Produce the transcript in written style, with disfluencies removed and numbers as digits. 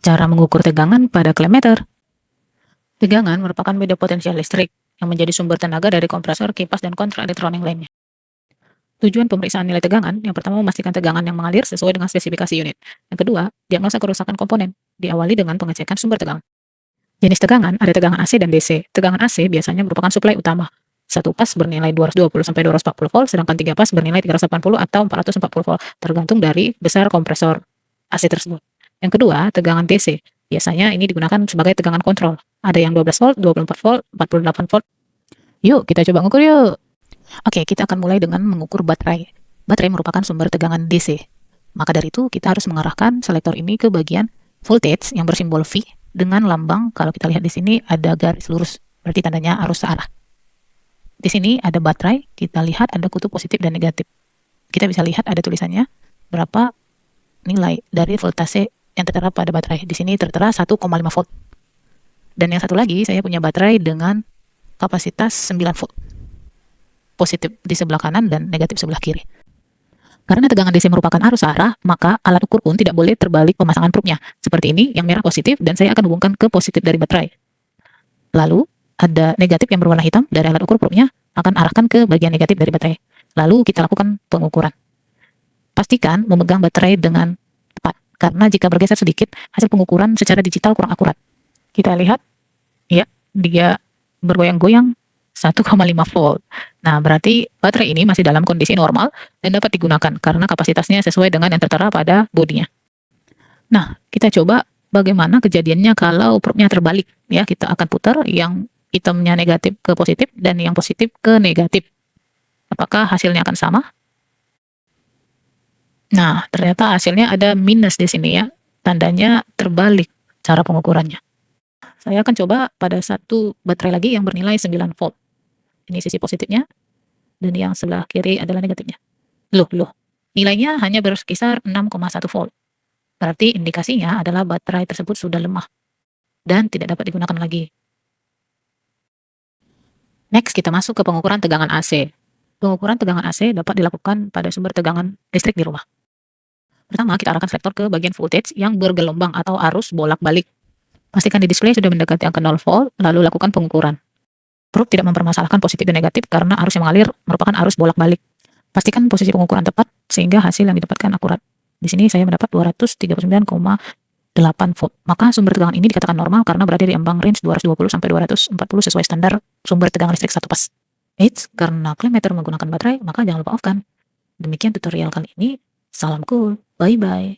Cara mengukur tegangan pada klemeter. Tegangan merupakan media potensial listrik yang menjadi sumber tenaga dari kompresor, kipas, dan kontraelektronik lainnya. Tujuan pemeriksaan nilai tegangan, yang pertama memastikan tegangan yang mengalir sesuai dengan spesifikasi unit. Yang kedua, diagnosa kerusakan komponen, diawali dengan pengecekan sumber tegangan. Jenis tegangan ada tegangan AC dan DC. Tegangan AC biasanya merupakan suplai utama. Satu pas bernilai 220 sampai 240 volt, sedangkan 3 pas bernilai 380 atau 440 volt, tergantung dari besar kompresor AC tersebut. Yang kedua, tegangan DC. Biasanya ini digunakan sebagai tegangan kontrol. Ada yang 12 volt, 24 volt, 48 volt. Yuk, kita coba ngukur yuk. Oke, kita akan mulai dengan mengukur baterai. Baterai merupakan sumber tegangan DC. Maka dari itu, kita harus mengarahkan selektor ini ke bagian voltage yang bersimbol V dengan lambang, kalau kita lihat di sini ada garis lurus, berarti tandanya arus searah. Di sini ada baterai, kita lihat ada kutub positif dan negatif. Kita bisa lihat ada tulisannya berapa nilai dari voltase yang tertera pada baterai. Di sini tertera 1,5 volt. Dan yang satu lagi, saya punya baterai dengan kapasitas 9 volt. Positif di sebelah kanan dan negatif sebelah kiri. Karena tegangan DC merupakan arus arah, maka alat ukur pun tidak boleh terbalik pemasangan probe-nya. Seperti ini, yang merah positif, dan saya akan hubungkan ke positif dari baterai. Lalu, ada negatif yang berwarna hitam dari alat ukur probe-nya, akan arahkan ke bagian negatif dari baterai. Lalu, kita lakukan pengukuran. Pastikan memegang baterai dengan tepat, karena jika bergeser sedikit, hasil pengukuran secara digital kurang akurat. Kita lihat, ya, dia bergoyang-goyang 1,5 volt. Nah, berarti baterai ini masih dalam kondisi normal dan dapat digunakan karena kapasitasnya sesuai dengan yang tertera pada bodinya. Nah, kita coba bagaimana kejadiannya kalau probe-nya terbalik. Ya, kita akan putar yang hitamnya negatif ke positif dan yang positif ke negatif. Apakah hasilnya akan sama? Nah, ternyata hasilnya ada minus di sini ya. Tandanya terbalik cara pengukurannya. Saya akan coba pada satu baterai lagi yang bernilai 9 volt. Ini sisi positifnya, dan yang sebelah kiri adalah negatifnya. Loh, nilainya hanya berkisar 6,1 volt. Berarti indikasinya adalah baterai tersebut sudah lemah dan tidak dapat digunakan lagi. Next, kita masuk ke pengukuran tegangan AC. Pengukuran tegangan AC dapat dilakukan pada sumber tegangan listrik di rumah. Pertama, kita arahkan selektor ke bagian voltage yang bergelombang atau arus bolak-balik. Pastikan di display sudah mendekati angka 0 volt, lalu lakukan pengukuran. Probe tidak mempermasalahkan positif dan negatif karena arus yang mengalir merupakan arus bolak-balik. Pastikan posisi pengukuran tepat sehingga hasil yang didapatkan akurat. Di sini saya mendapat 239,8 volt. Maka sumber tegangan ini dikatakan normal karena berada di ambang range 220 sampai 240 sesuai standar sumber tegangan listrik satu pas. Eits, karena klemeter menggunakan baterai, maka jangan lupa off kan. Demikian tutorial kali ini. Salam cool. Bye-bye.